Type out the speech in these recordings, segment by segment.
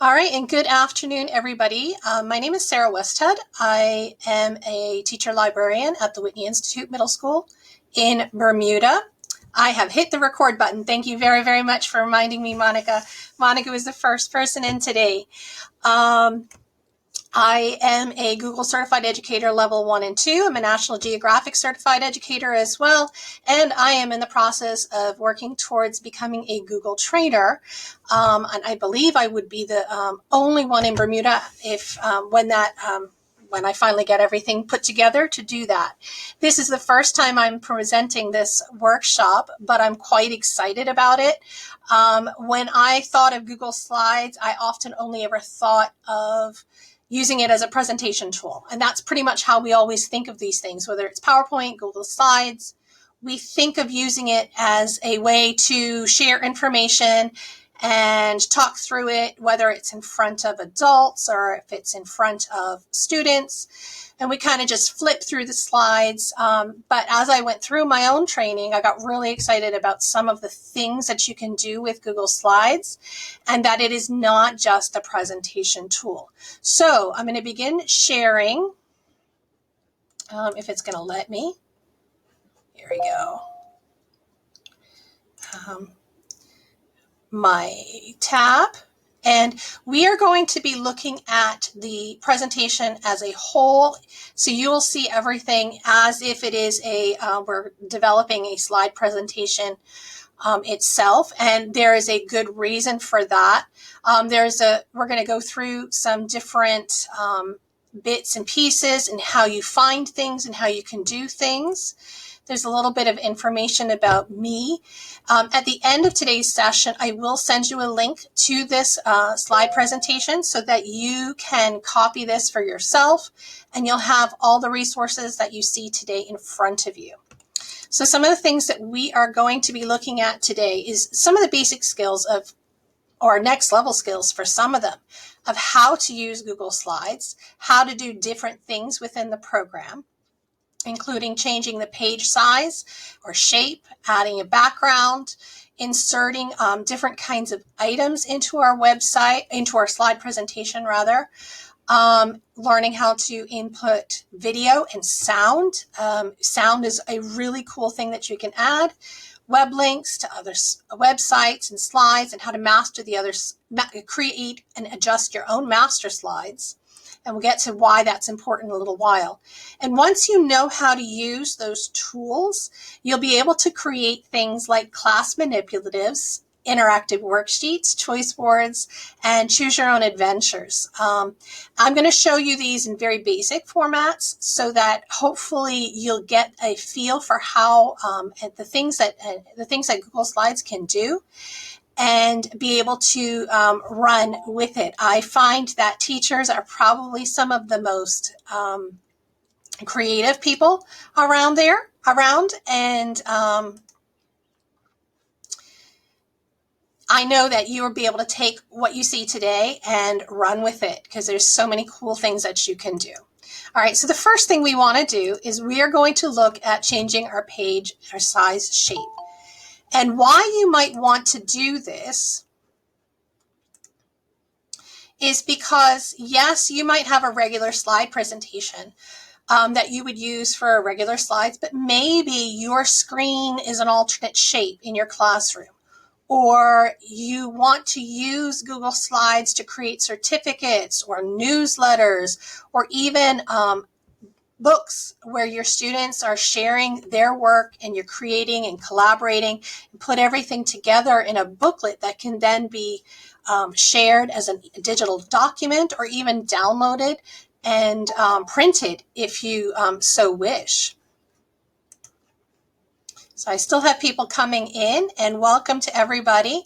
All right, and good afternoon, everybody. My name is Sarah Westhead. I am a teacher librarian at the Whitney Institute Middle School in Bermuda. I have hit the record button. Thank you very, very much for reminding me, Monica. Monica was the first person in today. I am a Google Certified Educator Level 1 and 2. I'm a National Geographic Certified Educator as well. And I am in the process of working towards becoming a Google Trainer. And I believe I would be the only one in Bermuda when I finally get everything put together to do that. This is the first time I'm presenting this workshop, but I'm quite excited about it. When I thought of Google Slides, I often only ever thought of using it as a presentation tool. And that's pretty much how we always think of these things, whether it's PowerPoint, Google Slides. We think of using it as a way to share information and talk through it, whether it's in front of adults or if it's in front of students. And we kind of just flip through the slides. But as I went through my own training, I got really excited about some of the things that you can do with Google Slides and that it is not just a presentation tool. So I'm going to begin sharing, if it's going to let me. Here we go. My tab. And we are going to be looking at the presentation as a whole. So you will see everything as if it is we're developing a slide presentation itself. And there is a good reason for that. We're going to go through some different bits and pieces and how you find things and how you can do things. There's a little bit of information about me. At the end of today's session, I will send you a link to this slide presentation so that you can copy this for yourself and you'll have all the resources that you see today in front of you. So some of the things that we are going to be looking at today is some of the basic skills or next level skills for some of them, of how to use Google Slides, how to do different things within the program, including changing the page size or shape, adding a background, inserting different kinds of items into our website, into our slide presentation rather, learning how to input video and sound. Sound is a really cool thing that you can add. Web links to other websites and slides and how to master the others, create and adjust your own master slides. And we'll get to why that's important in a little while. And once you know how to use those tools, you'll be able to create things like class manipulatives, interactive worksheets, choice boards, and choose your own adventures. I'm going to show you these in very basic formats so that hopefully you'll get a feel for how the things that Google Slides can do and be able to run with it. I find that teachers are probably some of the most creative people around, and I know that you will be able to take what you see today and run with it because there's so many cool things that you can do. All right, so the first thing we want to do is we are going to look at changing our page, our size, shape. And why you might want to do this is because, yes, you might have a regular slide presentation that you would use for regular slides, but maybe your screen is an alternate shape in your classroom, or you want to use Google Slides to create certificates or newsletters, or even books where your students are sharing their work and you're creating and collaborating and put everything together in a booklet that can then be shared as a digital document or even downloaded and printed if you so wish. So I still have people coming in, and welcome to everybody.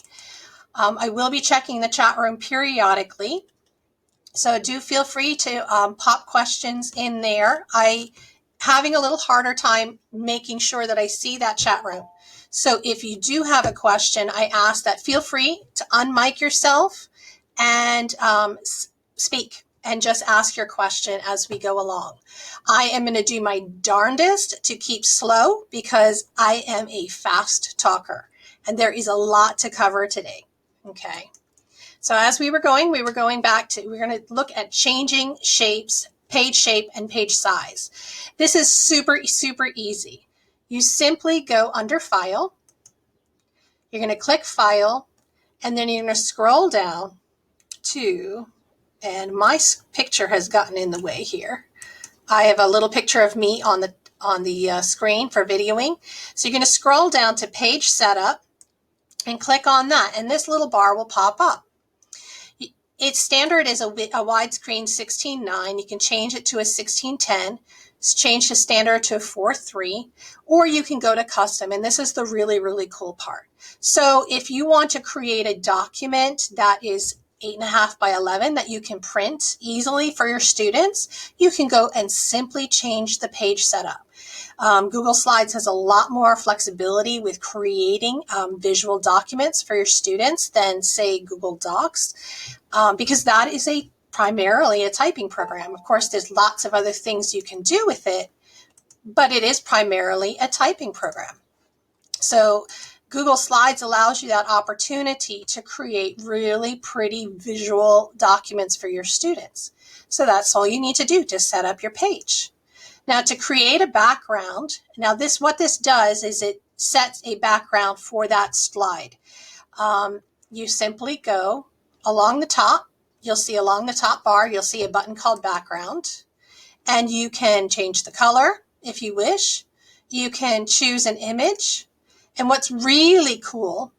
I will be checking the chat room periodically. So do feel free to pop questions in there. Having a little harder time making sure that I see that chat room. So if you do have a question, I ask that feel free to unmic yourself and speak and just ask your question as we go along. I am going to do my darndest to keep slow because I am a fast talker and there is a lot to cover today. Okay. So as we were going back to, we're going to look at changing shapes, page shape, and page size. This is super, super easy. You simply go under File. You're going to click File, and then you're going to scroll down to, and my picture has gotten in the way here. I have a little picture of me on the screen for videoing. So you're going to scroll down to Page Setup and click on that, and this little bar will pop up. Its standard is a widescreen 16:9. You can change it to a 16:10. Change the standard to a 4:3, or you can go to custom, and this is the really, really cool part. So if you want to create a document that is 8.5 by 11 that you can print easily for your students, you can go and simply change the page setup. Google Slides has a lot more flexibility with creating visual documents for your students than, say, Google Docs, because that is primarily a typing program. Of course, there's lots of other things you can do with it, but it is primarily a typing program. So Google Slides allows you that opportunity to create really pretty visual documents for your students. So that's all you need to do to set up your page. Now, to create a background, what this does is it sets a background for that slide. You simply go along the top. You'll see along the top bar, you'll see a button called Background, and you can change the color if you wish. You can choose an image. And what's really cool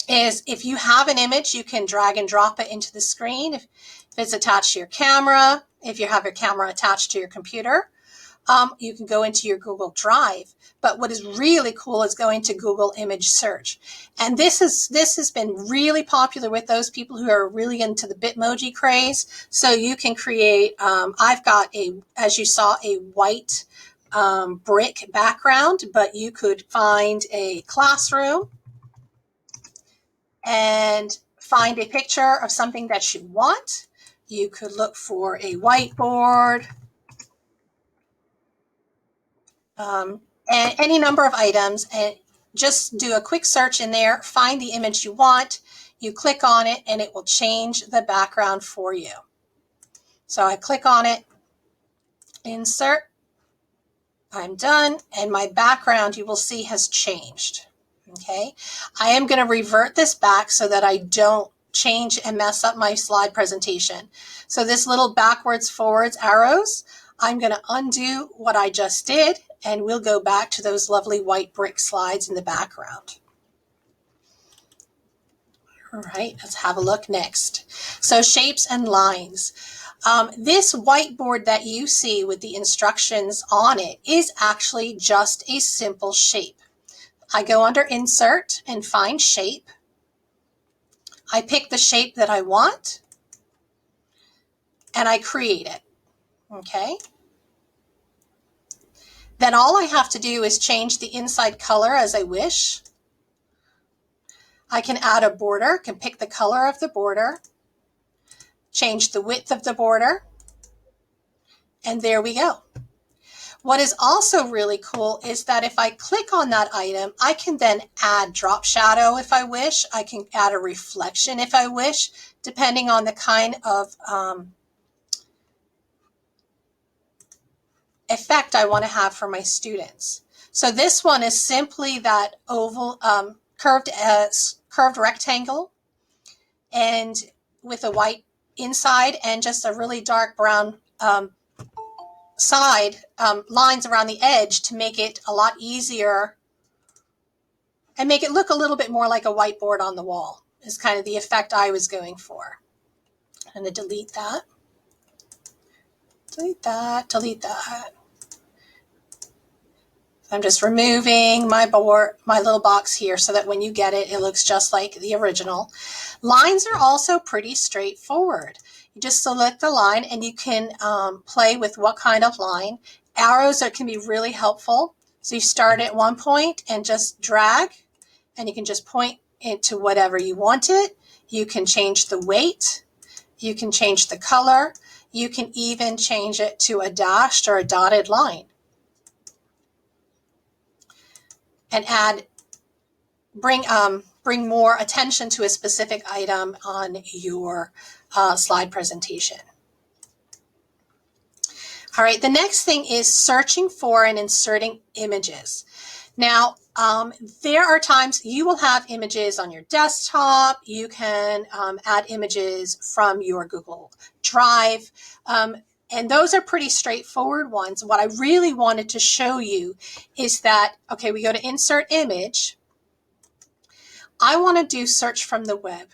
is if you have an image, you can drag and drop it into the screen. If it's attached to your camera, if you have your camera attached to your computer, you can go into your Google Drive. But what is really cool is going to Google Image Search. And this has been really popular with those people who are really into the Bitmoji craze. So you can create, I've got as you saw, a white brick background, but you could find a classroom and find a picture of something that you want. You could look for a whiteboard, and any number of items, and just do a quick search in there, find the image you want, you click on it, and it will change the background for you. So I click on it, insert, I'm done, and my background, you will see, has changed. Okay, I am going to revert this back so that I don't change and mess up my slide presentation. So this little backwards, forwards arrows, I'm going to undo what I just did, and we'll go back to those lovely white brick slides in the background. All right, let's have a look next. So shapes and lines. This whiteboard that you see with the instructions on it is actually just a simple shape. I go under Insert and find Shape. I pick the shape that I want, and I create it. Okay. Then all I have to do is change the inside color as I wish. I can add a border, can pick the color of the border, change the width of the border, and there we go. What is also really cool is that if I click on that item, I can then add drop shadow if I wish. I can add a reflection if I wish, depending on the kind of effect I want to have for my students. So this one is simply that oval, curved rectangle, and with a white inside and just a really dark brown side lines around the edge to make it a lot easier and make it look a little bit more like a whiteboard on the wall is kind of the effect I was going for. I'm going to delete that. Delete that, delete that. I'm just removing my little box here so that when you get it, it looks just like the original. Lines are also pretty straightforward. You just select the line and you can play with what kind of line. Arrows can be really helpful. So you start at one point and just drag, and you can just point it to whatever you want it. You can change the weight. You can change the color. You can even change it to a dashed or a dotted line. And bring bring more attention to a specific item on your slide presentation. All right, the next thing is searching for and inserting images. Now, there are times you will have images on your desktop. You can add images from your Google Drive. And those are pretty straightforward ones. What I really wanted to show you is that, okay, we go to Insert Image. I want to do Search from the Web.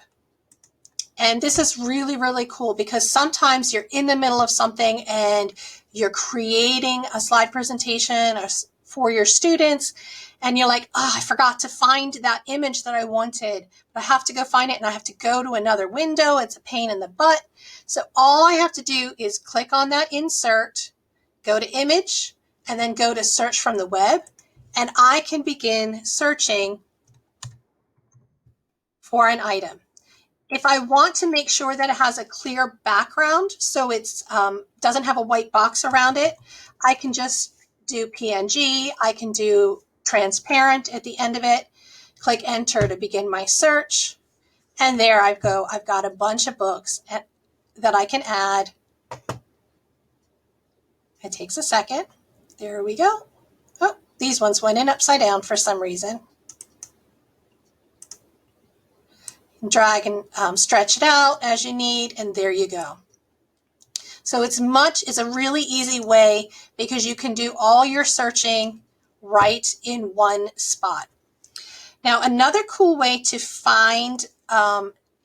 And this is really, really cool because sometimes you're in the middle of something and you're creating a slide presentation for your students and you're like, oh, I forgot to find that image that I wanted, but I have to go find it and I have to go to another window. It's a pain in the butt. So all I have to do is click on that insert, go to image, and then go to search from the web, and I can begin searching for an item. If I want to make sure that it has a clear background, so it's doesn't have a white box around it, I can just do PNG. I can do transparent at the end of it. Click enter to begin my search. And there I go. I've got a bunch of books that I can add. It takes a second. There we go. Oh, these ones went in upside down for some reason. Drag and stretch it out as you need, and there you go. So it's a really easy way because you can do all your searching right in one spot. Now, another cool way to find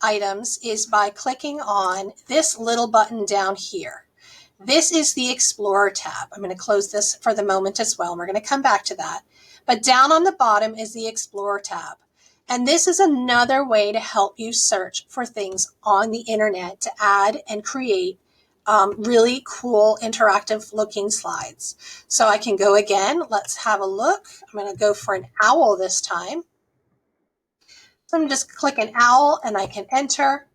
items is by clicking on this little button down here. This is the Explorer tab. I'm going to close this for the moment as well, and we're going to come back to that. But down on the bottom is the Explorer tab. And this is another way to help you search for things on the internet to add and create really cool interactive looking slides. So I can go again. Let's have a look. I'm going to go for an owl this time. So I'm just click an owl and I can enter.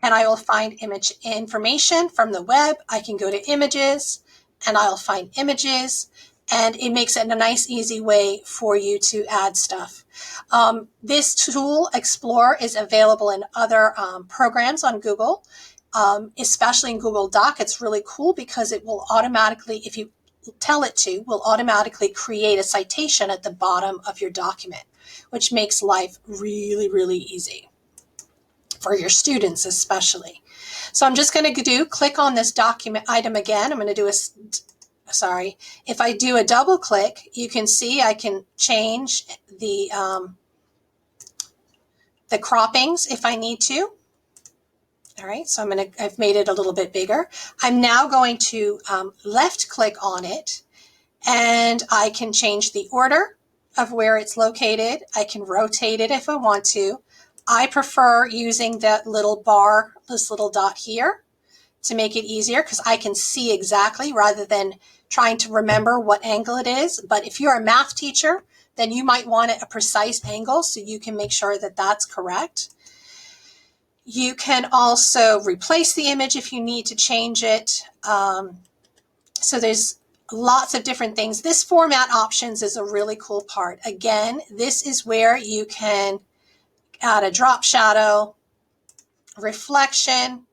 And I will find image information from the web. I can go to images and I'll find images. And it makes it a nice, easy way for you to add stuff. This tool, Explore, is available in other programs on Google, especially in Google Doc. It's really cool because it will automatically, if you tell it to, will automatically create a citation at the bottom of your document, which makes life really, really easy for your students especially. So I'm just going to click on this document item again. I'm going to do if I do a double click, you can see I can change the croppings if I need to. All right, so I've made it a little bit bigger. I'm now going to left click on it and I can change the order of where it's located. I can rotate it if I want to. I prefer using that little bar, this little dot here, to make it easier because I can see exactly rather than trying to remember what angle it is. But if you're a math teacher, then you might want it a precise angle so you can make sure that that's correct. You can also replace the image if you need to change it. So there's lots of different things. This format options is a really cool part. Again, this is where you can add a drop shadow, reflection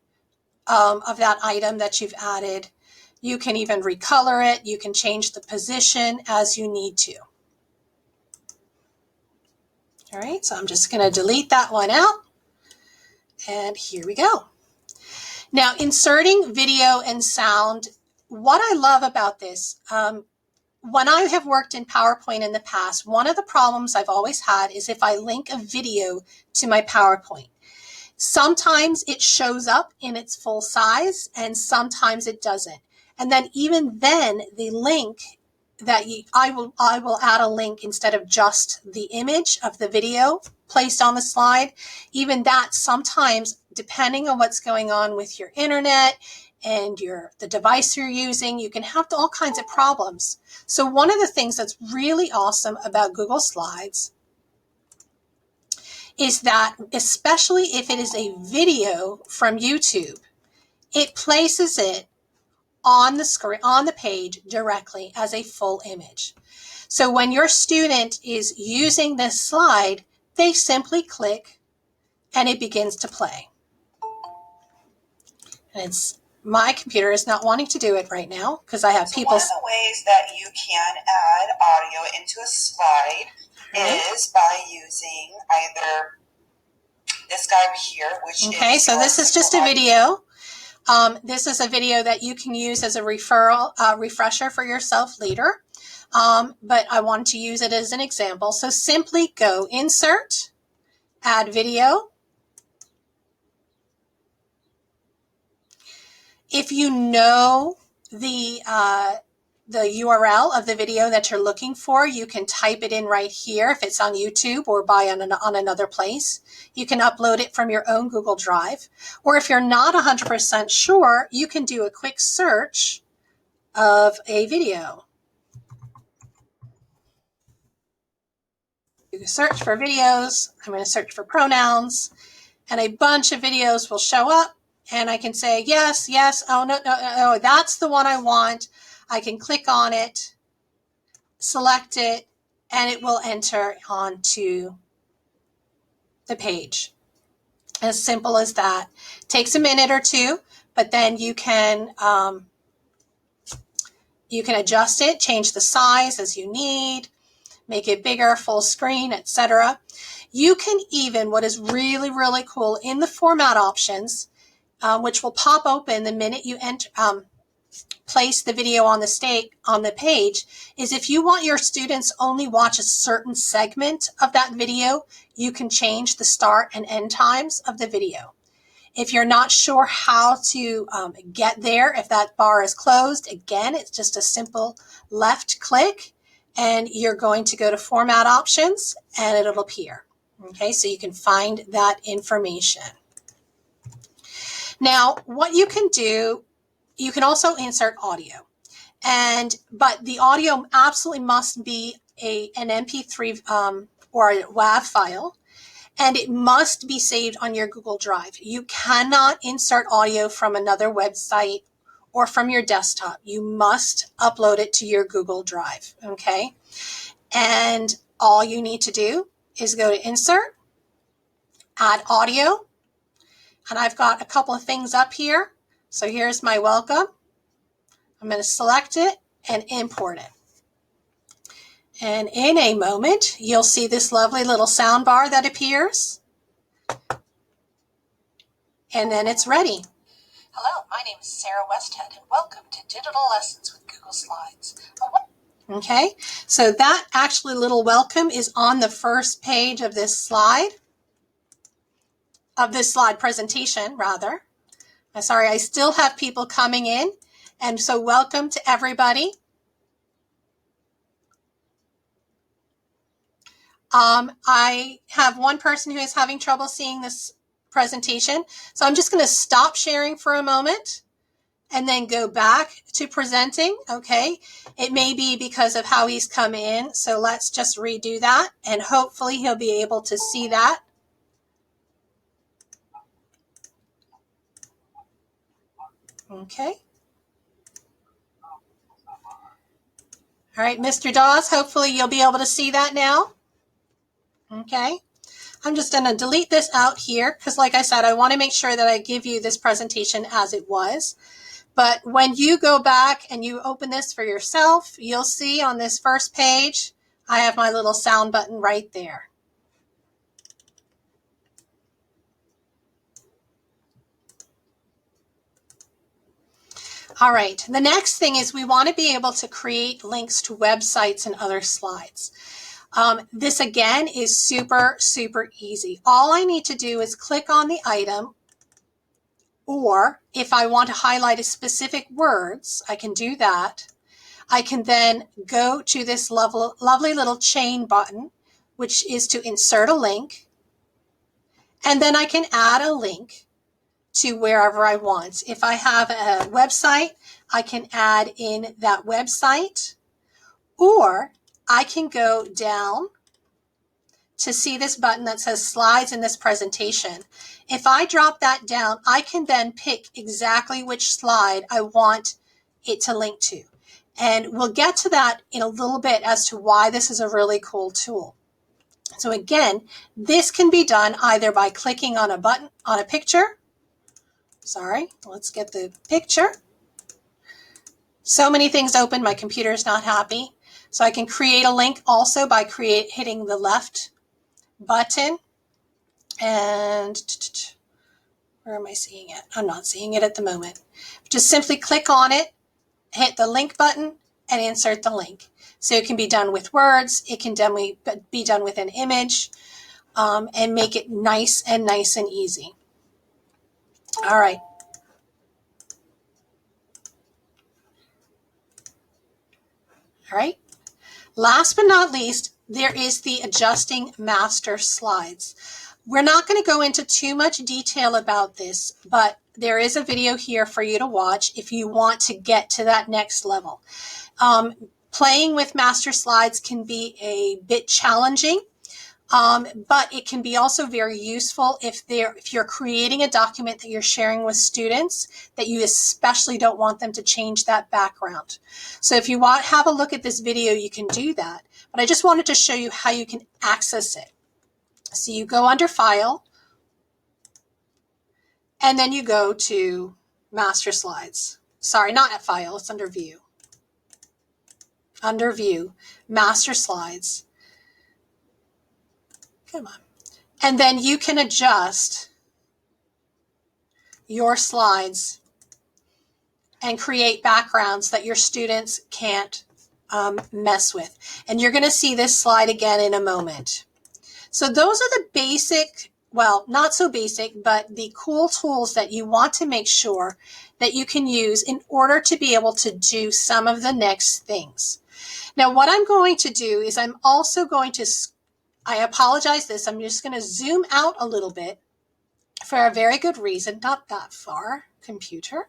of that item that you've added. You can even recolor it. You can change the position as you need to. All right, so I'm just going to delete that one out. And here we go. Now, inserting video and sound. What I love about this, when I have worked in PowerPoint in the past, one of the problems I've always had is if I link a video to my PowerPoint. Sometimes it shows up in its full size and sometimes it doesn't. And then even then, the link that I will add a link instead of just the image of the video placed on the slide. Even that sometimes, depending on what's going on with your internet and the device you're using, you can have all kinds of problems. So one of the things that's really awesome about Google Slides is that, especially if it is a video from YouTube, it places it on the screen, on the page directly as a full image. So when your student is using this slide, they simply click and it begins to play. And my computer is not wanting to do it right now because I have people. One of the ways that you can add audio into a slide is by using either this guy here, which okay, so this is just a video. This is a video that you can use as a refresher for yourself later. But I wanted to use it as an example. So simply go Insert, Add Video. If you know the URL of the video that you're looking for, you can type it in right here. If it's on YouTube or on another place, you can upload it from your own Google Drive. Or if you're not 100% sure, you can do a quick search of a video. You can search for videos. I'm going to search for pronouns, and a bunch of videos will show up, and I can say, yes, yes, oh, no, no, no, that's the one I want. I can click on it, select it, and it will enter onto the page. As simple as that. It takes a minute or two, but then you can adjust it, change the size as you need, make it bigger, full screen, etc. You can even, what is really, really cool, in the format options, which will pop open the minute you place the video on the page, is if you want your students only watch a certain segment of that video, you can change the start and end times of the video. If you're not sure how to get there, if that bar is closed, again, it's just a simple left click, and you're going to go to Format Options, and it'll appear. Okay, so you can find that information. Now, what you can do, you can also insert audio, but the audio absolutely must be an MP3 or a WAV file, and it must be saved on your Google Drive. You cannot insert audio from another website or from your desktop. You must upload it to your Google Drive, okay? And all you need to do is go to Insert, Add Audio, and I've got a couple of things up here. So here's my welcome. I'm going to select it and import it. And in a moment, you'll see this lovely little sound bar that appears. And then it's ready. Hello, my name is Sarah Westhead, and welcome to Digital Lessons with Google Slides. Okay, so that actually little welcome is on the first page of this slide, presentation, rather. Sorry, I still have people coming in, and so welcome to everybody. I have one person who is having trouble seeing this presentation, so I'm just going to stop sharing for a moment and then go back to presenting, okay? It may be because of how he's come in, so let's just redo that, and hopefully he'll be able to see that. Okay. All right, Mr. Dawes, hopefully you'll be able to see that now. Okay. I'm just going to delete this out here because, like I said, I want to make sure that I give you this presentation as it was. But when you go back and you open this for yourself, you'll see on this first page, I have my little sound button right there. All right, the next thing is we want to be able to create links to websites and other slides. This again is super, super easy. All I need to do is click on the item, or if I want to highlight a specific words, I can do that. I can then go to this lovely little chain button, which is to insert a link, and then I can add a link to wherever I want. If I have a website, I can add in that website, or I can go down to see this button that says slides in this presentation. If I drop that down, I can then pick exactly which slide I want it to link to. And we'll get to that in a little bit as to why this is a really cool tool. So again, this can be done either by clicking on a button, on a picture. Sorry, let's get the picture. So many things open, my computer is not happy. So I can create a link also by hitting the left button. And where am I seeing it? I'm not seeing it at the moment. Just simply click on it, hit the link button, and insert the link. So it can be done with words, it can be done with an image, and make it nice and easy. All right. All right. Last but not least, there is the adjusting master slides. We're not going to go into too much detail about this, but there is a video here for you to watch if you want to get to that next level. Playing with master slides can be a bit challenging, but it can be also very useful if you're creating a document that you're sharing with students that you especially don't want them to change that background. So if you have a look at this video, you can do that. But I just wanted to show you how you can access it. So you go under File, and then you go to Master Slides. Sorry, not at File, it's under View. Under View, Master Slides. Come on. And then you can adjust your slides and create backgrounds that your students can't mess with. And you're going to see this slide again in a moment. So those are the basic, well, not so basic, but the cool tools that you want to make sure that you can use in order to be able to do some of the next things. Now, what I'm going to do is I'm also going to, I apologize this, I'm just going to zoom out a little bit for a very good reason, not that far, computer.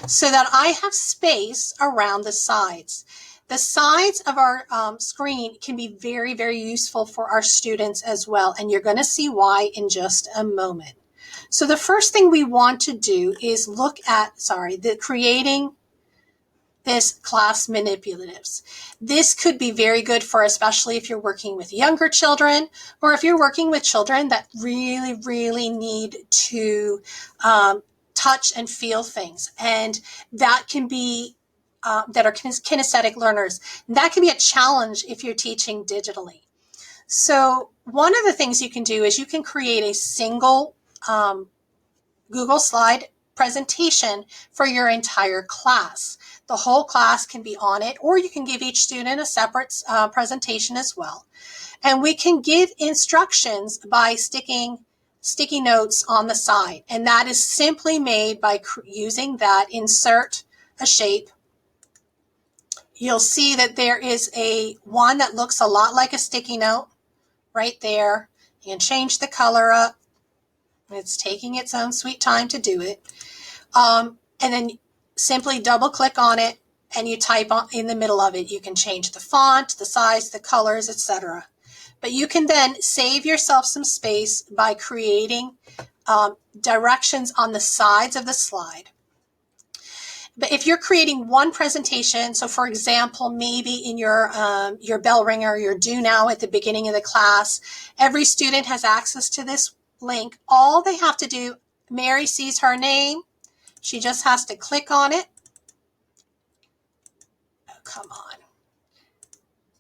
So that I have space around the sides. The sides of our screen can be very, very useful for our students as well, and you're going to see why in just a moment. So the first thing we want to do is look at, creating this class manipulatives. This could be very good for, especially if you're working with younger children, or if you're working with children that really, really need to touch and feel things. And that can be, that are kinesthetic learners. That can be a challenge if you're teaching digitally. So one of the things you can do is you can create a single Google slide presentation for your entire class. The whole class can be on it, or you can give each student a separate presentation as well. And we can give instructions by sticking sticky notes on the side. And that is simply made by using that insert a shape. You'll see that there is one that looks a lot like a sticky note right there. You can change the color up. It's taking its own sweet time to do it. And then simply double click on it and you type in the middle of it. You can change the font, the size, the colors, etc. But you can then save yourself some space by creating directions on the sides of the slide. But if you're creating one presentation, so for example, maybe in your bell ringer, your do now at the beginning of the class, every student has access to this link. All they have to do, Mary sees her name, she just has to click on it. Oh, come on.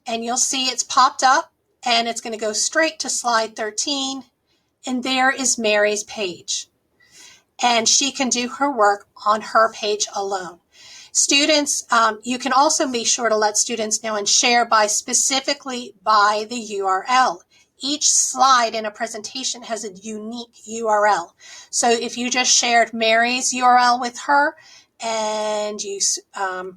And you'll see it's popped up and it's going to go straight to slide 13. And there is Mary's page. And she can do her work on her page alone. Students, you can also be sure to let students know and share specifically by the URL. Each slide in a presentation has a unique URL. So if you just shared Mary's URL with her and you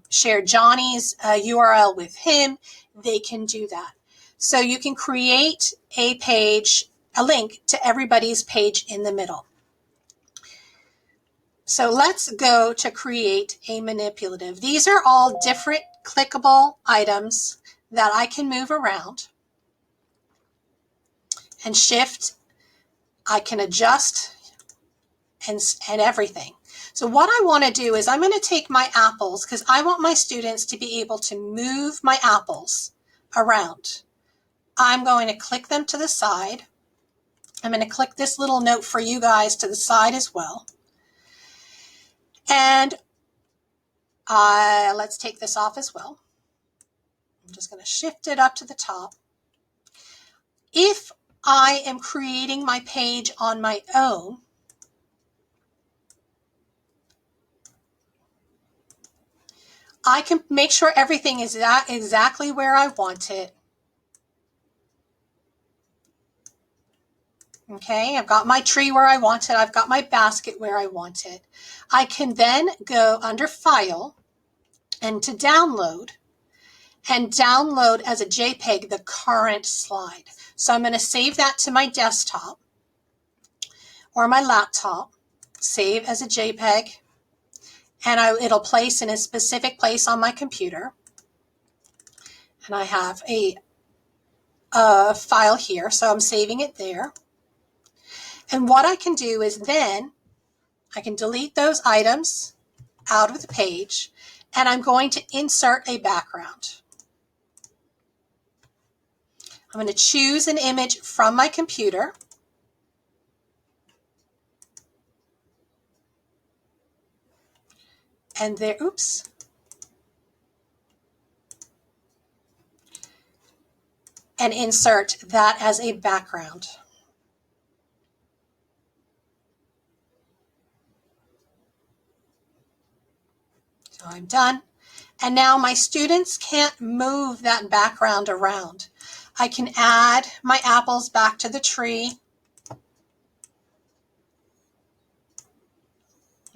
shared Johnny's URL with him, they can do that. So you can create a page, a link to everybody's page in the middle. So let's go to create a manipulative. These are all different clickable items that I can move around and shift. I can adjust and everything. So what I want to do is I'm going to take my apples because I want my students to be able to move my apples around. I'm going to click them to the side. I'm going to click this little note for you guys to the side as well. And let's take this off as well. I'm just going to shift it up to the top. If I am creating my page on my own, I can make sure everything is exactly where I want it. Okay, I've got my tree where I want it. I've got my basket where I want it. I can then go under File and to download, and download as a JPEG the current slide. So I'm going to save that to my desktop or my laptop, save as a JPEG, and it'll place in a specific place on my computer. And I have a file here, so I'm saving it there. And what I can do is then I can delete those items out of the page, and I'm going to insert a background. I'm going to choose an image from my computer. And there, oops. And insert that as a background. So I'm done. And now my students can't move that background around. I can add my apples back to the tree.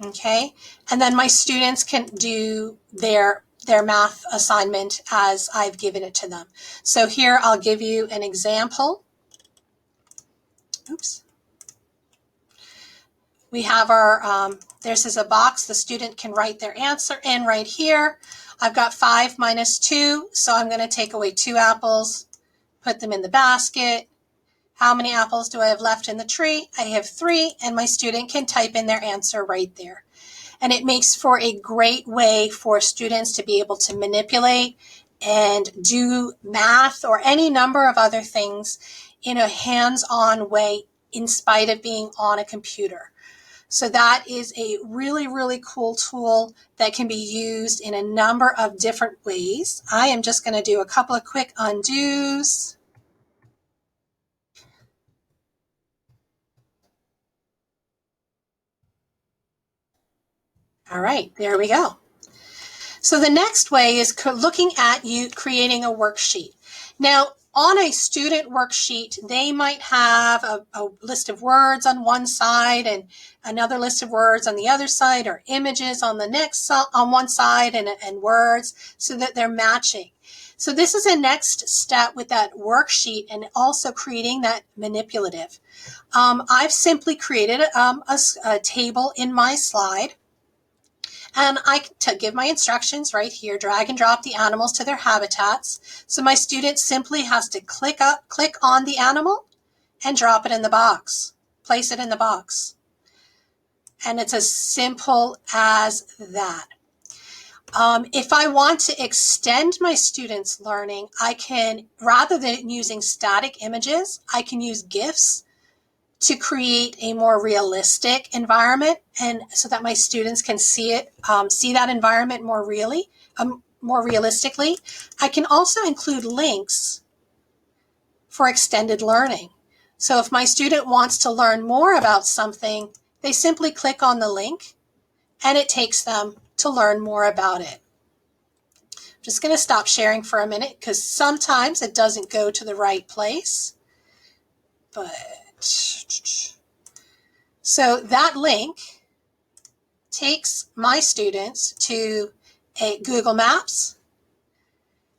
Okay, and then my students can do their math assignment as I've given it to them. So here I'll give you an example. Oops. We have our, this is a box the student can write their answer in right here. I've got 5 minus 2, so I'm going to take away 2 apples, put them in the basket. How many apples do I have left in the tree? I have 3, and my student can type in their answer right there. And it makes for a great way for students to be able to manipulate and do math or any number of other things in a hands-on way in spite of being on a computer. So that is a really, really cool tool that can be used in a number of different ways. I am just going to do a couple of quick undos. All right, there we go. So the next way is looking at you creating a worksheet. Now, on a student worksheet, they might have a list of words on one side and another list of words on the other side, or images on the next on one side and words, so that they're matching. So this is a next step with that worksheet and also creating that manipulative. I've simply created a table in my slide. And I give my instructions right here, drag and drop the animals to their habitats. So my student simply has to click on the animal and drop it in the box, place it in the box. And it's as simple as that. If I want to extend my students' learning, I can, rather than using static images, I can use GIFs to create a more realistic environment, and so that my students can see it, see that environment more realistically. I can also include links for extended learning. So if my student wants to learn more about something, they simply click on the link and it takes them to learn more about it. I'm just going to stop sharing for a minute because sometimes it doesn't go to the right place. But so that link takes my students to a Google Maps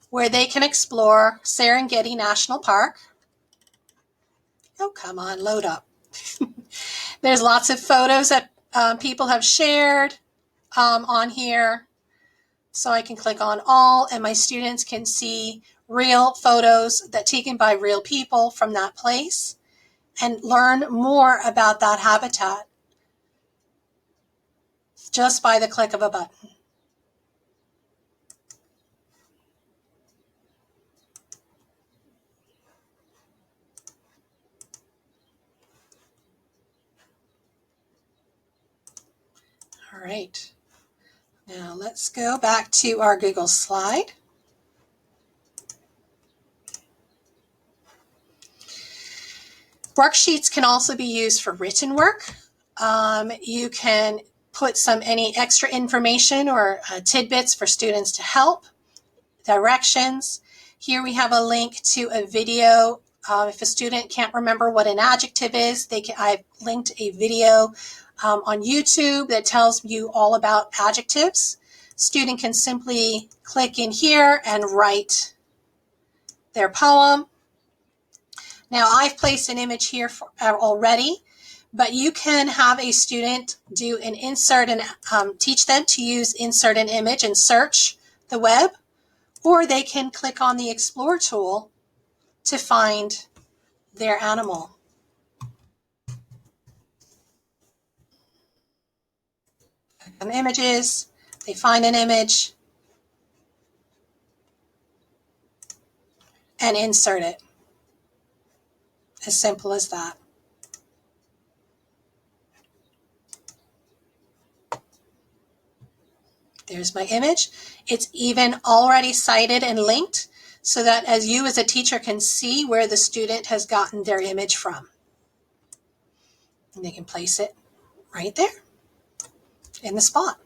where they can explore Serengeti National Park. Oh, come on, load up. There's lots of photos that people have shared on here. So I can click on all, and my students can see real photos that taken by real people from that place and learn more about that habitat just by the click of a button. All right. Now let's go back to our Google slide. Worksheets can also be used for written work. You can put any extra information or tidbits for students to help, directions. Here we have a link to a video. If a student can't remember what an adjective is, I've linked a video on YouTube that tells you all about adjectives. Student can simply click in here and write their poem. Now I've placed an image here already, but you can have a student do an insert and teach them to use insert an image and search the web, or they can click on the Explore tool to find their animal. On images, they find an image and insert it. As simple as that. There's my image. It's even already cited and linked so that as you as a teacher can see where the student has gotten their image from. And they can place it right there in the spot.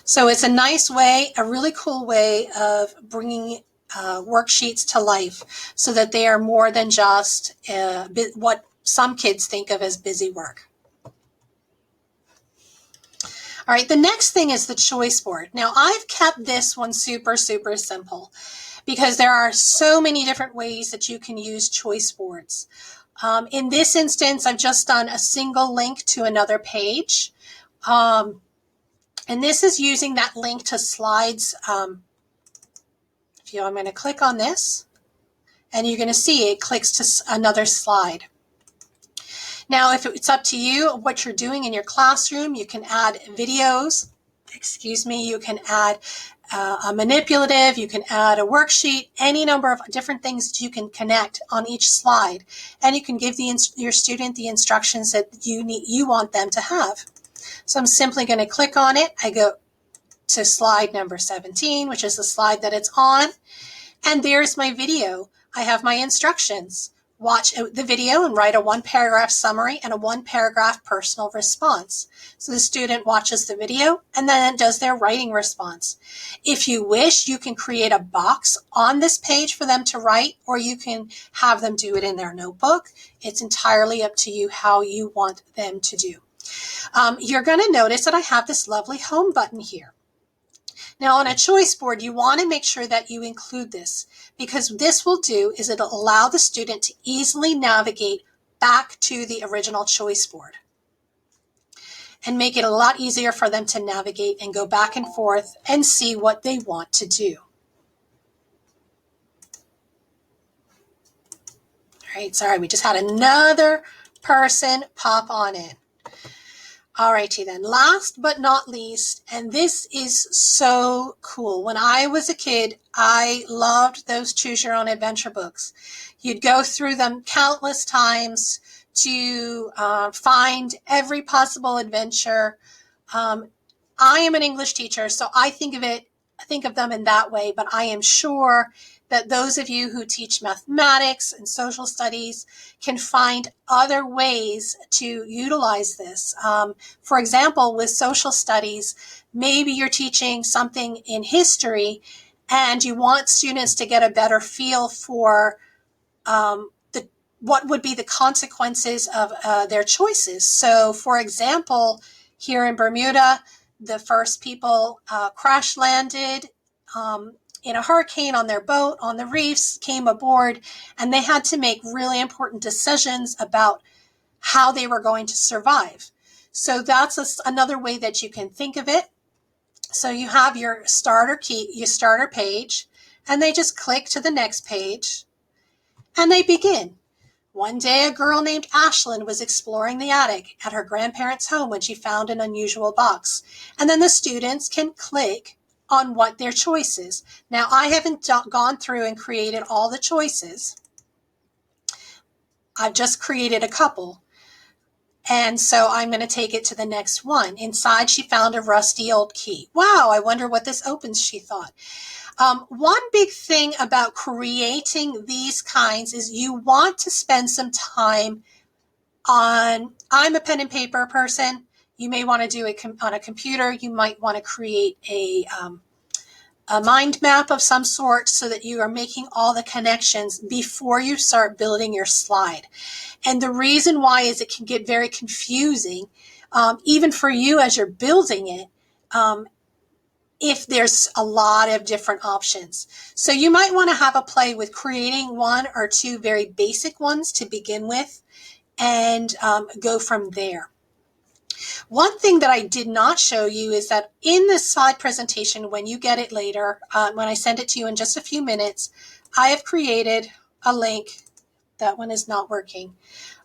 So it's a nice way, a really cool way of bringing worksheets to life so that they are more than just what some kids think of as busy work. All right, the next thing is the choice board. Now I've kept this one super simple because there are so many different ways that you can use choice boards. In this instance, I've just done a single link to another page. And this is using that link to slides. I'm going to click on this and you're going to see it clicks to another slide. Now, if it's up to you what you're doing in your classroom, you can add videos, you can add a manipulative, you can add a worksheet, any number of different things that you can connect on each slide. And you can give your student the instructions that you want them to have. So I'm simply going to click on it. I go to slide number 17, which is the slide that it's on. And there's my video. I have my instructions. Watch the video and write a 1-paragraph summary and a 1-paragraph personal response. So the student watches the video and then does their writing response. If you wish, you can create a box on this page for them to write, or you can have them do it in their notebook. It's entirely up to you how you want them to do. You're going to notice that I have this lovely home button here. Now on a choice board, you want to make sure that you include this, because this will do is it'll allow the student to easily navigate back to the original choice board and make it a lot easier for them to navigate and go back and forth and see what they want to do. All right, sorry, we just had another person pop on in. Alrighty then, last but not least, and this is so cool. When I was a kid, I loved those Choose Your Own Adventure books. You'd go through them countless times to find every possible adventure. I am an English teacher, so I think of them in that way, but I am sure that those of you who teach mathematics and social studies can find other ways to utilize this. For example, with social studies, maybe you're teaching something in history and you want students to get a better feel for what would be the consequences of their choices. So, for example, here in Bermuda, the first people crash landed in a hurricane on their boat on the reefs, came aboard, and they had to make really important decisions about how they were going to survive. So that's another way that you can think of it. So you have your starter page, and they just click to the next page, and they begin. One day, a girl named Ashlyn was exploring the attic at her grandparents' home when she found an unusual box. And then the students can click on what their choice is. Now, I haven't gone through and created all the choices. I've just created a couple. And so I'm going to take it to the next one. Inside, she found a rusty old key. Wow, I wonder what this opens, she thought. One big thing about creating these kinds is you want to spend some time on, I'm a pen and paper person. You may want to do it on a computer. You might want to create a mind map of some sort so that you are making all the connections before you start building your slide. And the reason why is it can get very confusing, even for you as you're building it, if there's a lot of different options. So you might want to have a play with creating one or two very basic ones to begin with and go from there. One thing that I did not show you is that in this slide presentation, when you get it later, when I send it to you in just a few minutes, I have created a link. That one is not working.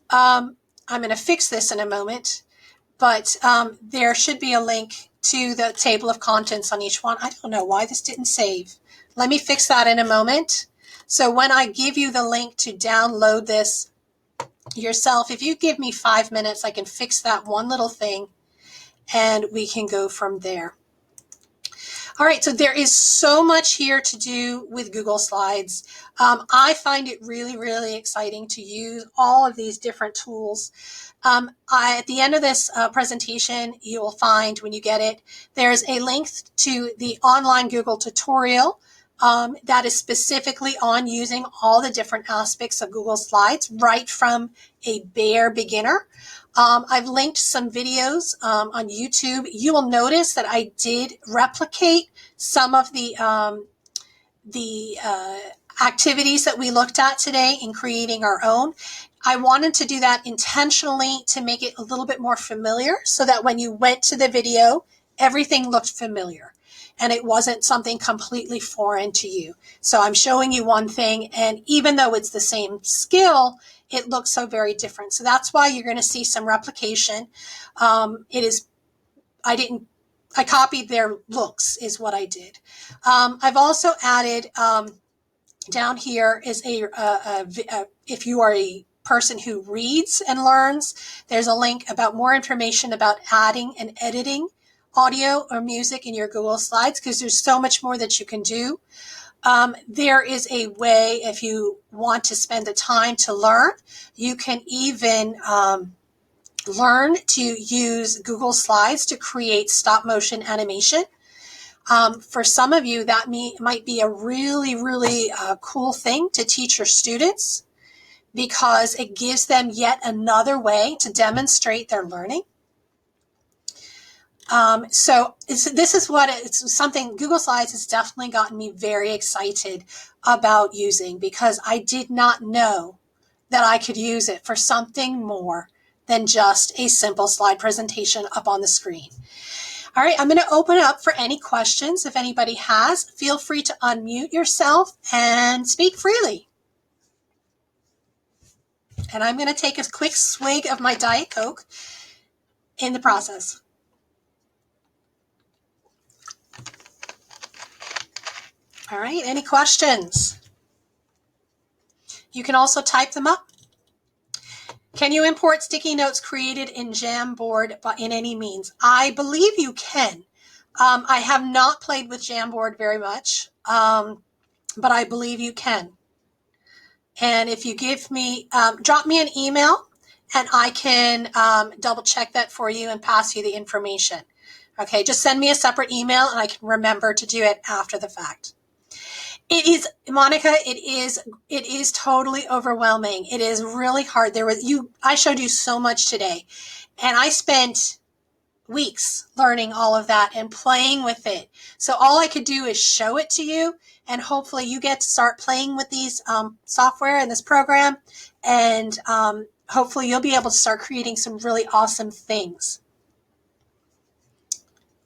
I'm going to fix this in a moment, but there should be a link to the table of contents on each one. I don't know why this didn't save. Let me fix that in a moment. So when I give you the link to download this yourself, if you give me 5 minutes, I can fix that one little thing and we can go from there. All right, so there is so much here to do with Google Slides. I find it really, really exciting to use all of these different tools. At the end of this presentation, you will find when you get it, there's a link to the online Google tutorial that is specifically on using all the different aspects of Google Slides right from a bare beginner. I've linked some videos on YouTube. You will notice that I did replicate some of the activities that we looked at today in creating our own. I wanted to do that intentionally to make it a little bit more familiar so that when you went to the video, everything looked familiar and it wasn't something completely foreign to you. So I'm showing you one thing, and even though it's the same skill, it looks so very different. So that's why you're going to see some replication. I copied their looks is what I did. I've also added down here is if you are a person who reads and learns, there's a link about more information about adding and editing audio or music in your Google Slides, because there's so much more that you can do. There is a way, if you want to spend the time to learn, you can even learn to use Google Slides to create stop motion animation. For some of you, that might be a really, really cool thing to teach your students because it gives them yet another way to demonstrate their learning. So this is what it's something Google Slides has definitely gotten me very excited about using, because I did not know that I could use it for something more than just a simple slide presentation up on the screen. All right, I'm going to open it up for any questions. If anybody has, feel free to unmute yourself and speak freely. And I'm going to take a quick swig of my Diet Coke in the process. All right, any questions? You can also type them up. Can you import sticky notes created in Jamboard in any means? I believe you can. I have not played with Jamboard very much, but I believe you can. And if you give me, drop me an email and I can double check that for you and pass you the information. Okay, just send me a separate email and I can remember to do it after the fact. It is, Monica, it is totally overwhelming. It is really hard. I showed you so much today, and I spent weeks learning all of that and playing with it. So all I could do is show it to you, and hopefully you get to start playing with these software and this program, and hopefully you'll be able to start creating some really awesome things.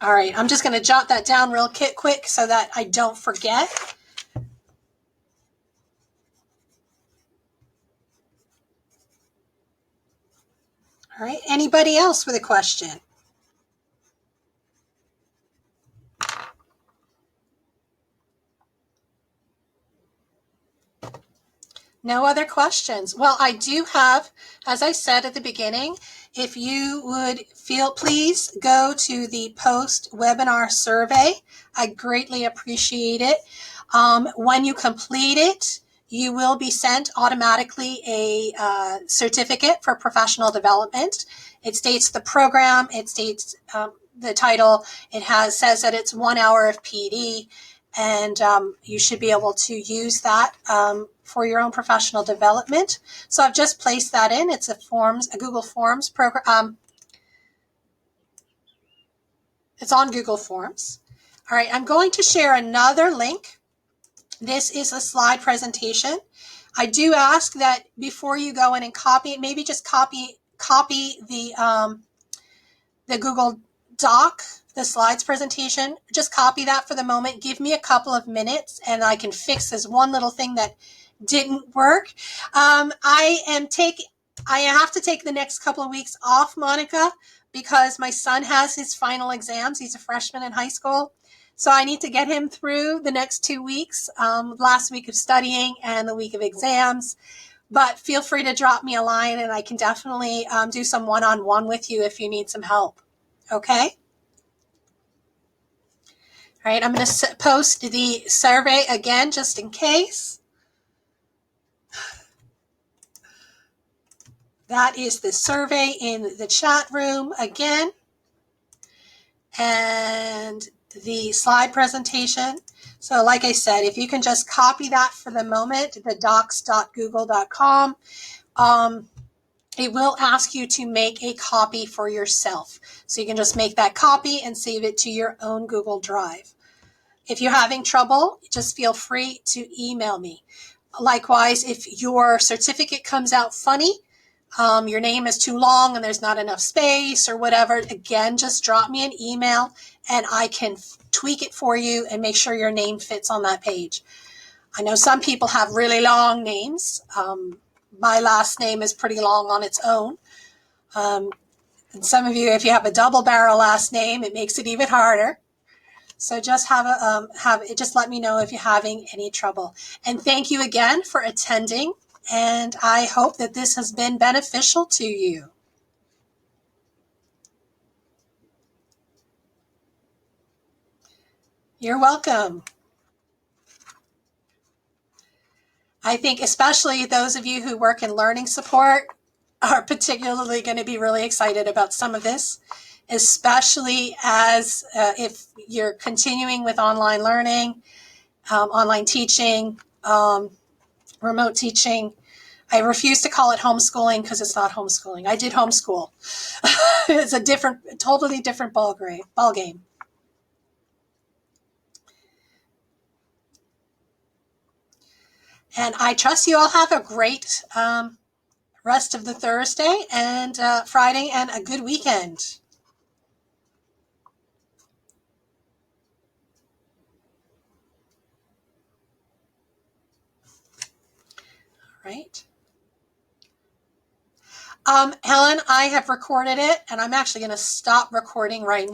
All right, I'm just going to jot that down real quick so that I don't forget. All right, anybody else with a question? No other questions. Well, I do have, as I said at the beginning, if you would please go to the post webinar survey. I greatly appreciate it. When you complete it, you will be sent automatically a certificate for professional development. It states the program, it states the title, says that it's 1 hour of PD, and you should be able to use that for your own professional development. So I've just placed that in. It's a Google Forms program. It's on Google Forms. All right, I'm going to share another link. This is a slide presentation. I do ask that before you go in and copy it, maybe just copy the Google Doc, the slides presentation. Just copy that for the moment. Give me a couple of minutes and I can fix this one little thing that didn't work. I have to take the next couple of weeks off, Monica, because my son has his final exams. He's a freshman in high school. So I need to get him through the next 2 weeks, last week of studying and the week of exams. But feel free to drop me a line and I can definitely do some one-on-one with you if you need some help. Okay? All right, I'm going to post the survey again just in case. That is the survey in the chat room again. And the slide presentation. So like I said, if you can just copy that for the moment, the docs.google.com, it will ask you to make a copy for yourself. So you can just make that copy and save it to your own Google Drive. If you're having trouble, just feel free to email me. Likewise, if your certificate comes out funny, your name is too long and there's not enough space or whatever, again, just drop me an email and I can tweak it for you and make sure your name fits on that page. I know some people have really long names. My last name is pretty long on its own. And some of you, if you have a double barrel last name, it makes it even harder. So just just let me know if you're having any trouble. And thank you again for attending. And I hope that this has been beneficial to you. You're welcome. I think especially those of you who work in learning support are particularly going to be really excited about some of this, especially as if you're continuing with online learning, online teaching, remote teaching. I refuse to call it homeschooling because it's not homeschooling. I did homeschool. It's a totally different ball game. And I trust you all have a great rest of the Thursday and Friday and a good weekend. All right. Helen, I have recorded it and I'm actually going to stop recording right now.